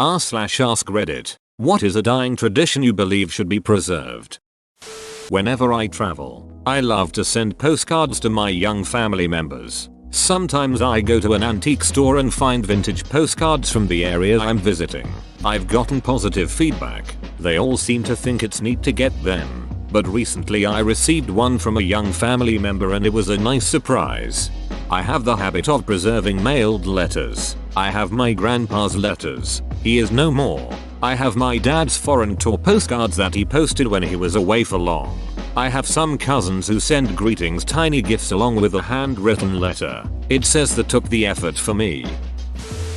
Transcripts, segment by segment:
r/ask Reddit. What is a dying tradition you believe should be preserved? Whenever I travel, I love to send postcards to my young family members. Sometimes I go to an antique store and find vintage postcards from the area I'm visiting. I've gotten positive feedback. They all seem to think it's neat to get them. But recently I received one from a young family member and it was a nice surprise. I have the habit of preserving mailed letters. I have my grandpa's letters. He is no more. I have my dad's foreign tour postcards that he posted when he was away for long. I have some cousins who send greetings, tiny gifts along with a handwritten letter. It says that took the effort for me.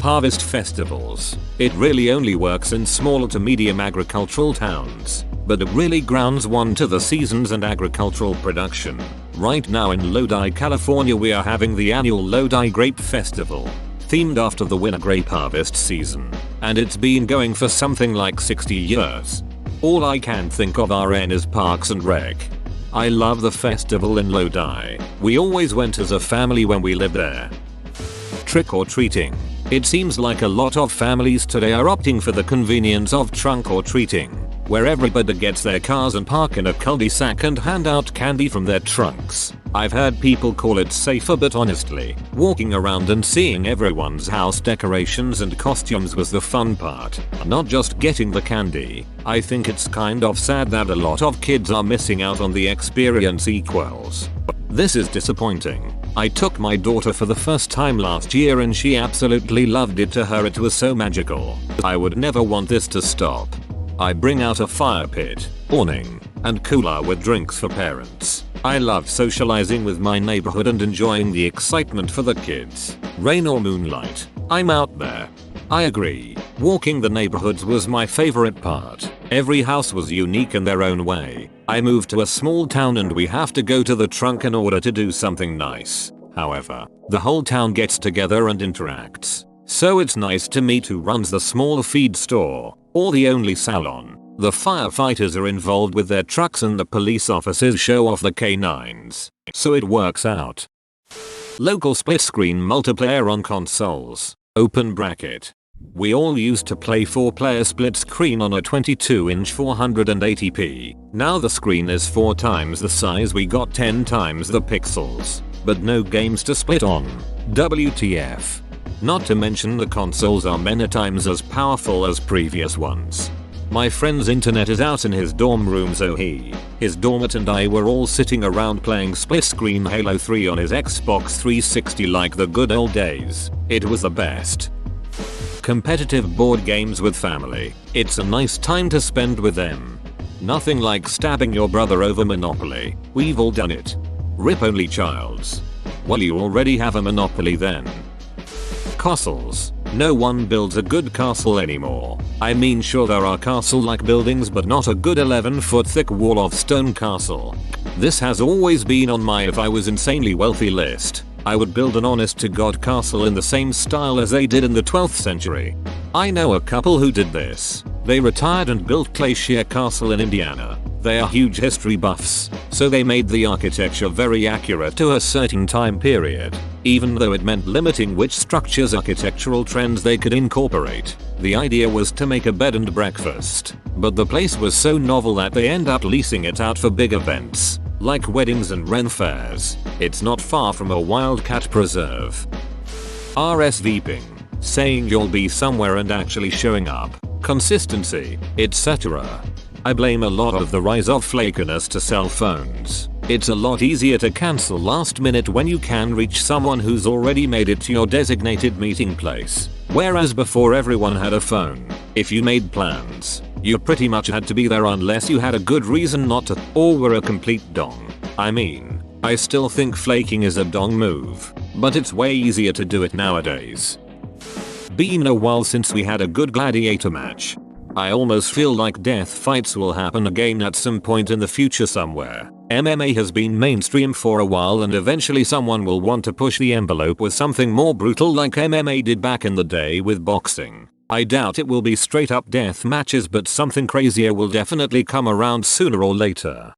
Harvest festivals. It really only works in small to medium agricultural towns, but it really grounds one to the seasons and agricultural production. Right now in Lodi, California, we are having the annual Lodi Grape Festival, themed after the winter grape harvest season, and it's been going for something like 60 years. All I can think of is Parks and Rec. I love the festival in Lodi. We always went as a family when we lived there. Trick or treating. It seems like a lot of families today are opting for the convenience of trunk or treating, where everybody gets their cars and park in a cul-de-sac and hand out candy from their trunks. I've heard people call it safer, but honestly, walking around and seeing everyone's house decorations and costumes was the fun part, not just getting the candy. I think it's kind of sad that a lot of kids are missing out on the experience equals. This is disappointing. I took my daughter for the first time last year and she absolutely loved it. To her it was so magical. I would never want this to stop. I bring out a fire pit, awning, and cooler with drinks for parents. I love socializing with my neighborhood and enjoying the excitement for the kids. Rain or moonlight, I'm out there. I agree. Walking the neighborhoods was my favorite part. Every house was unique in their own way. I moved to a small town and we have to go to the trunk in order to do something nice. However, the whole town gets together and interacts. So it's nice to meet who runs the small feed store, or the only salon. The firefighters are involved with their trucks and the police officers show off the canines. So it works out. Local split screen multiplayer on consoles. Open bracket. We all used to play 4-player split screen on a 22-inch 480p. Now the screen is 4 times the size, we got 10 times the pixels. But no games to split on. WTF. Not to mention the consoles are many times as powerful as previous ones. My friend's internet is out in his dorm room, so his dormmate and I were all sitting around playing split screen Halo 3 on his Xbox 360 like the good old days. It was the best. Competitive board games with family. It's a nice time to spend with them. Nothing like stabbing your brother over Monopoly. We've all done it. Rip only childs. Well, you already have a Monopoly then. Castles. No one builds a good castle anymore. I mean, sure, there are castle-like buildings, but not a good 11-foot thick wall of stone castle. This has always been on my if I was insanely wealthy list. I would build an honest-to-God castle in the same style as they did in the 12th century. I know a couple who did this. They retired and built Glacier Castle in Indiana. They are huge history buffs, so they made the architecture very accurate to a certain time period, even though it meant limiting which structures' architectural trends they could incorporate. The idea was to make a bed and breakfast, but the place was so novel that they end up leasing it out for big events, like weddings and Ren fairs. It's not far from a wildcat preserve. RSVPing. Saying you'll be somewhere and actually showing up. Consistency, etc. I blame a lot of the rise of flakiness to cell phones. It's a lot easier to cancel last minute when you can reach someone who's already made it to your designated meeting place. Whereas before, everyone had a phone. If you made plans, you pretty much had to be there unless you had a good reason not to, or were a complete dong. I mean, I still think flaking is a dong move, but it's way easier to do it nowadays. Been a while since we had a good gladiator match. I almost feel like death fights will happen again at some point in the future somewhere. MMA has been mainstream for a while and eventually someone will want to push the envelope with something more brutal like MMA did back in the day with boxing. I doubt it will be straight up death matches, but something crazier will definitely come around sooner or later.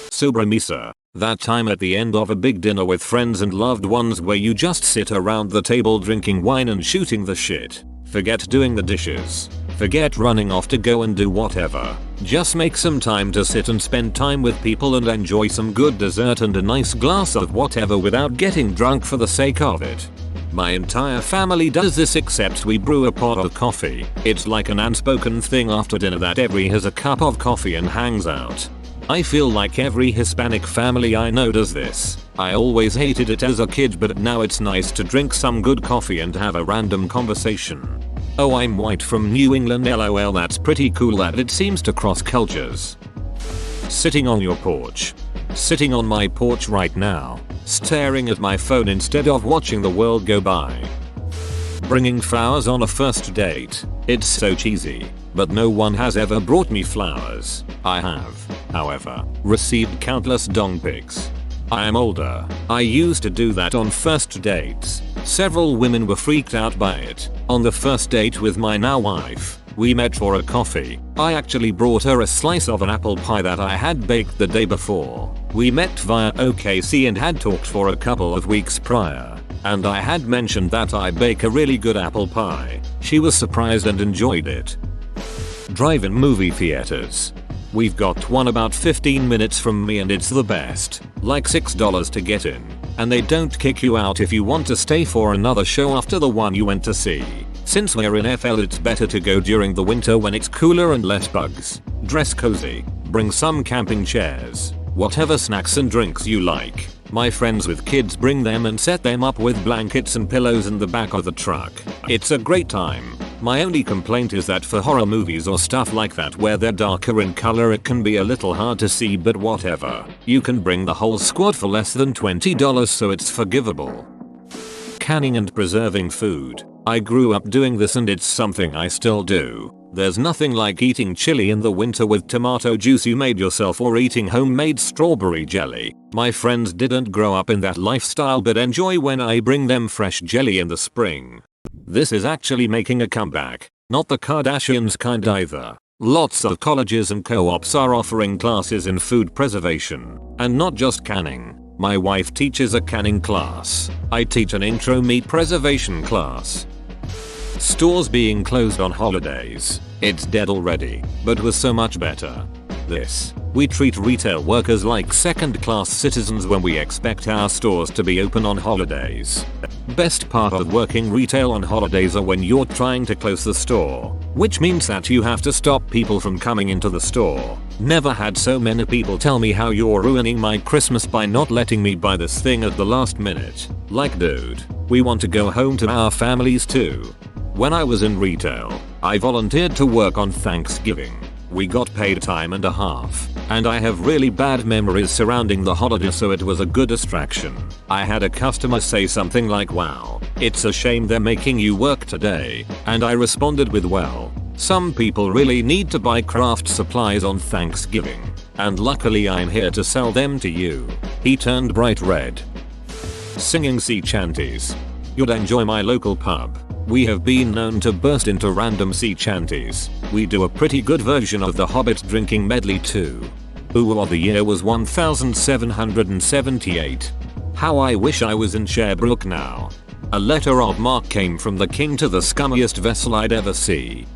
Sobremesa. That time at the end of a big dinner with friends and loved ones where you just sit around the table drinking wine and shooting the shit. Forget doing the dishes. Forget running off to go and do whatever. Just make some time to sit and spend time with people and enjoy some good dessert and a nice glass of whatever without getting drunk for the sake of it. My entire family does this except we brew a pot of coffee. It's like an unspoken thing after dinner that every has a cup of coffee and hangs out. I feel like every Hispanic family I know does this. I always hated it as a kid, but now it's nice to drink some good coffee and have a random conversation. Oh, I'm white from New England, lol. That's pretty cool that it seems to cross cultures. Sitting on your porch. Sitting on my porch right now, staring at my phone instead of watching the world go by. Bringing flowers on a first date. It's so cheesy, but no one has ever brought me flowers. I have, however, received countless dong pics. I am older. I used to do that on first dates. Several women were freaked out by it. On the first date with my now wife, we met for a coffee. I actually brought her a slice of an apple pie that I had baked the day before. We met via OKC and had talked for a couple of weeks prior, and I had mentioned that I bake a really good apple pie. She was surprised and enjoyed it. Drive-in movie theaters. We've got one about 15 minutes from me and it's the best. Like $6 to get in. And they don't kick you out if you want to stay for another show after the one you went to see. Since we're in FL, it's better to go during the winter when it's cooler and less bugs. Dress cozy. Bring some camping chairs. Whatever snacks and drinks you like. My friends with kids bring them and set them up with blankets and pillows in the back of the truck. It's a great time. My only complaint is that for horror movies or stuff like that where they're darker in color, it can be a little hard to see, but whatever. You can bring the whole squad for less than $20, so it's forgivable. Canning and preserving food. I grew up doing this and it's something I still do. There's nothing like eating chili in the winter with tomato juice you made yourself or eating homemade strawberry jelly. My friends didn't grow up in that lifestyle but enjoy when I bring them fresh jelly in the spring. This is actually making a comeback. Not the Kardashians kind either. Lots of colleges and co-ops are offering classes in food preservation. And not just canning. My wife teaches a canning class. I teach an intro meat preservation class. Stores being closed on holidays. It's dead already, but was so much better. We treat retail workers like second-class citizens when we expect our stores to be open on holidays. Best part of working retail on holidays are when you're trying to close the store, which means that you have to stop people from coming into the store. Never had so many people tell me how you're ruining my Christmas by not letting me buy this thing at the last minute. Like, dude, we want to go home to our families too. When I was in retail, I volunteered to work on Thanksgiving. We got paid time and a half, and I have really bad memories surrounding the holiday, so it was a good distraction. I had a customer say something like, "Wow, it's a shame they're making you work today," and I responded with, "Well, some people really need to buy craft supplies on Thanksgiving, and luckily I'm here to sell them to you." He turned bright red. Singing sea chanties. You'd enjoy my local pub. We have been known to burst into random sea chanties. We do a pretty good version of the Hobbit drinking medley too. Ooh, the year was 1778. How I wish I was in Sherbrooke now. A letter of marque came from the king to the scummiest vessel I'd ever see.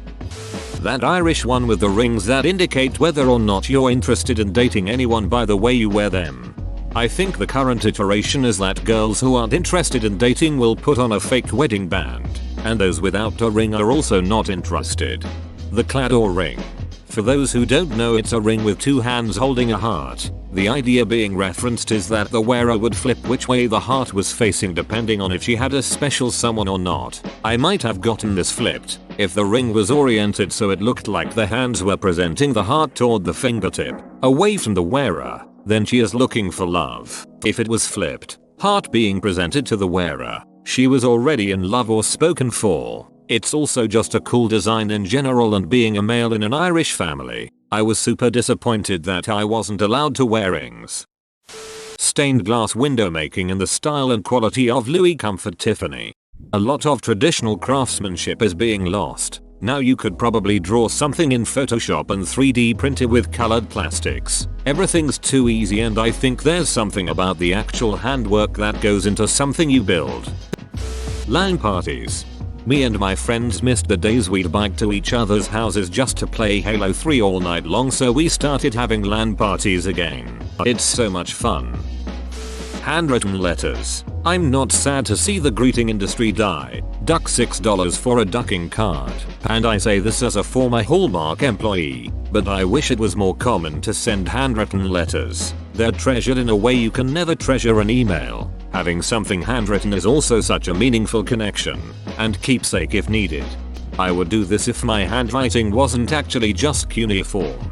That Irish one with the rings that indicate whether or not you're interested in dating anyone by the way you wear them. I think the current iteration is that girls who aren't interested in dating will put on a fake wedding band, and those without a ring are also not interested. The Clador ring. For those who don't know, it's a ring with two hands holding a heart. The idea being referenced is that the wearer would flip which way the heart was facing depending on if she had a special someone or not. I might have gotten this flipped if the ring was oriented so it looked like the hands were presenting the heart toward the fingertip, away from the wearer. Then she is looking for love. If it was flipped, heart being presented to the wearer, she was already in love or spoken for. It's also just a cool design in general, and being a male in an Irish family, I was super disappointed that I wasn't allowed to wear rings. Stained glass window making in the style and quality of Louis Comfort Tiffany. A lot of traditional craftsmanship is being lost. Now you could probably draw something in Photoshop and 3D print it with colored plastics. Everything's too easy, and I think there's something about the actual handwork that goes into something you build. LAN parties. Me and my friends missed the days we'd bike to each other's houses just to play Halo 3 all night long, so we started having LAN parties again. It's so much fun. Handwritten letters. I'm not sad to see the greeting industry die. Duck $6 for a ducking card. And I say this as a former Hallmark employee, but I wish it was more common to send handwritten letters. They're treasured in a way you can never treasure an email. Having something handwritten is also such a meaningful connection, and keepsake if needed. I would do this if my handwriting wasn't actually just cuneiform.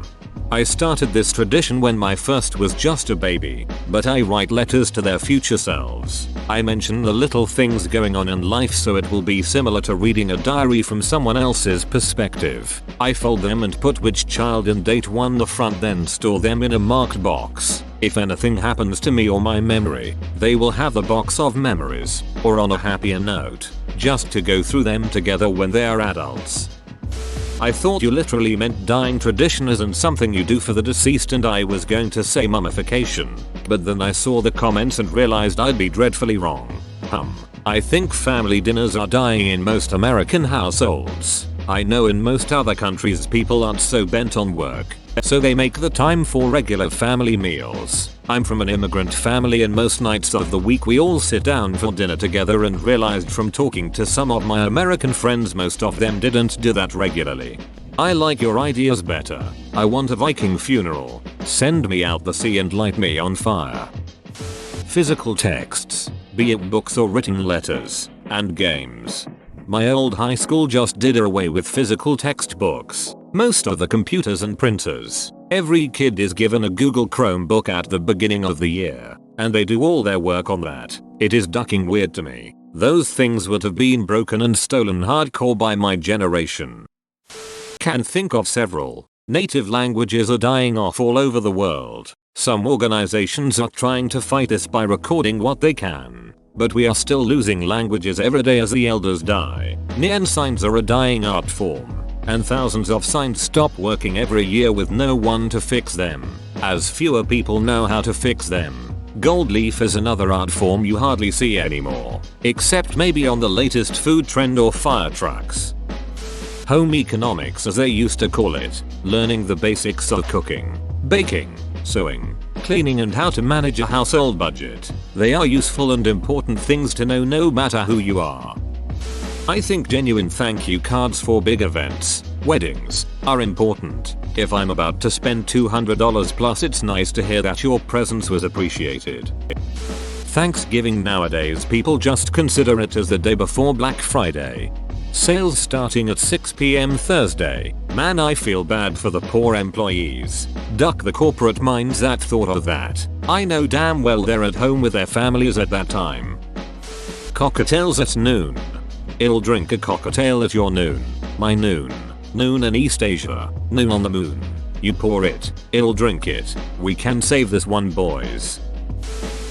I started this tradition when my first was just a baby, but I write letters to their future selves. I mention the little things going on in life so it will be similar to reading a diary from someone else's perspective. I fold them and put which child and date on the front, then store them in a marked box. If anything happens to me or my memory, they will have the box of memories, or on a happier note, just to go through them together when they are adults. I thought you literally meant dying tradition isn't something you do for the deceased, and I was going to say mummification, but then I saw the comments and realized I'd be dreadfully wrong. I think family dinners are dying in most American households. I know in most other countries people aren't so bent on work, so they make the time for regular family meals. I'm from an immigrant family, and most nights of the week we all sit down for dinner together, and realized from talking to some of my American friends most of them didn't do that regularly. I like your ideas better. I want a Viking funeral. Send me out the sea and light me on fire. Physical texts, be it books or written letters, and games. My old high school just did away with physical textbooks. Most of the computers and printers. Every kid is given a Google Chromebook at the beginning of the year, and they do all their work on that. It is ducking weird to me. Those things would have been broken and stolen hardcore by my generation. Can think of several. Native languages are dying off all over the world. Some organizations are trying to fight this by recording what they can. But we are still losing languages every day as the elders die. Neon signs are a dying art form, and thousands of signs stop working every year with no one to fix them, as fewer people know how to fix them. Gold leaf is another art form you hardly see anymore, except maybe on the latest food trend or fire trucks. Home economics, as they used to call it, learning the basics of cooking, baking, sewing, cleaning, and how to manage a household budget. They are useful and important things to know no matter who you are. I think genuine thank you cards for big events, weddings, are important. If I'm about to spend $200 plus, it's nice to hear that your presence was appreciated. Thanksgiving nowadays people just consider it as the day before Black Friday. Sales starting at 6 p.m. Thursday. Man, I feel bad for the poor employees. Duck the corporate minds that thought of that. I know damn well they're at home with their families at that time. Cocktails at noon. I'll drink a cocktail at your noon. My noon. Noon in East Asia. Noon on the moon. You pour it. I'll drink it. We can save this one, boys.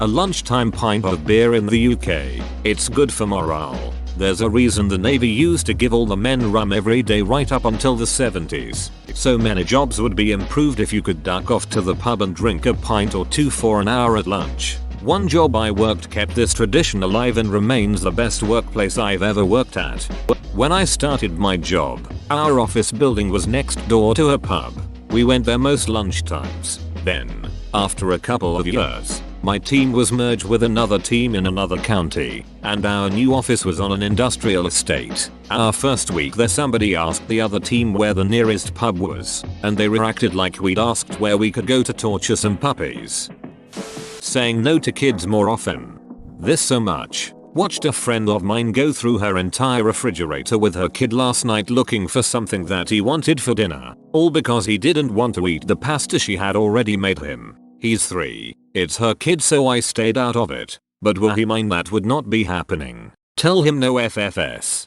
A lunchtime pint of beer in the UK. It's good for morale. There's a reason the Navy used to give all the men rum every day right up until the 70s. So many jobs would be improved if you could duck off to the pub and drink a pint or two for an hour at lunch. One job I worked kept this tradition alive and remains the best workplace I've ever worked at. When I started my job, our office building was next door to a pub. We went there most lunchtimes. Then, after a couple of years, my team was merged with another team in another county, and our new office was on an industrial estate. Our first week there, somebody asked the other team where the nearest pub was, and they reacted like we'd asked where we could go to torture some puppies. Saying no to kids more often. This so much. Watched a friend of mine go through her entire refrigerator with her kid last night looking for something that he wanted for dinner, all because he didn't want to eat the pasta she had already made him. He's 3. It's her kid, so I stayed out of it. But were he mine, that would not be happening. Tell him no FFS.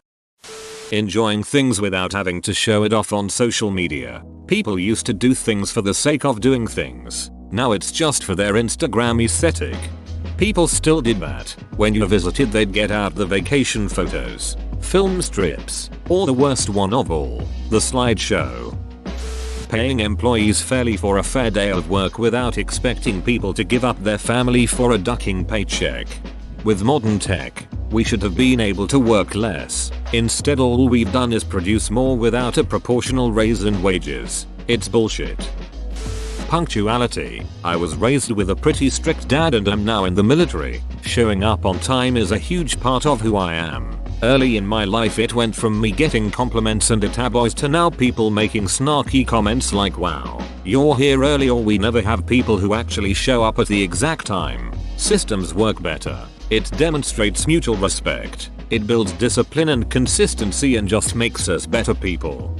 Enjoying things without having to show it off on social media. People used to do things for the sake of doing things. Now it's just for their Instagram aesthetic. People still did that. When you visited, they'd get out the vacation photos, film strips, or the worst one of all, the slideshow. Paying employees fairly for a fair day of work without expecting people to give up their family for a ducking paycheck. With modern tech, we should have been able to work less, Instead all we've done is produce more without a proportional raise in wages. It's bullshit. Punctuality. I was raised with a pretty strict dad and am now in the military. Showing up on time is a huge part of who I am. Early in my life it went from me getting compliments and tabloids to now people making snarky comments like, wow, you're here early, or we never have people who actually show up at the exact time. Systems work better. It demonstrates mutual respect. It builds discipline and consistency and just makes us better people.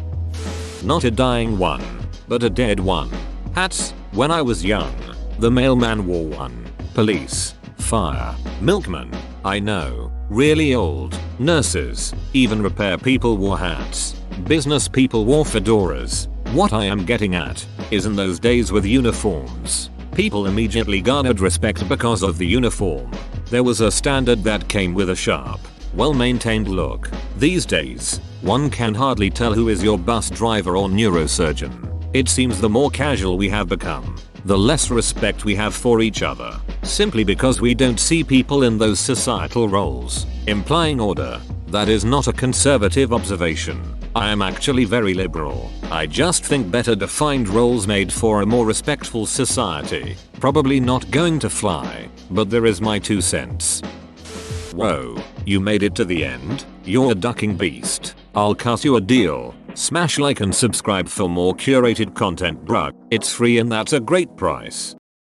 Not a dying one, but a dead one. Hats. When I was young, the mailman wore one. Police, fire, milkman. I know, really old. Nurses, even repair people wore hats. Business people wore fedoras. What I am getting at is, in those days with uniforms, people immediately garnered respect because of the uniform. There was a standard that came with a sharp, well-maintained look. These days, one can hardly tell who is your bus driver or neurosurgeon. It seems the more casual we have become, the less respect we have for each other, simply because we don't see people in those societal roles. Implying order. That is not a conservative observation. I am actually very liberal. I just think better defined roles made for a more respectful society. Probably not going to fly, but there is my 2 cents. Whoa, you made it to the end? You're a ducking beast. I'll cut you a deal. Smash like and subscribe for more curated content, bruh. It's free and that's a great price.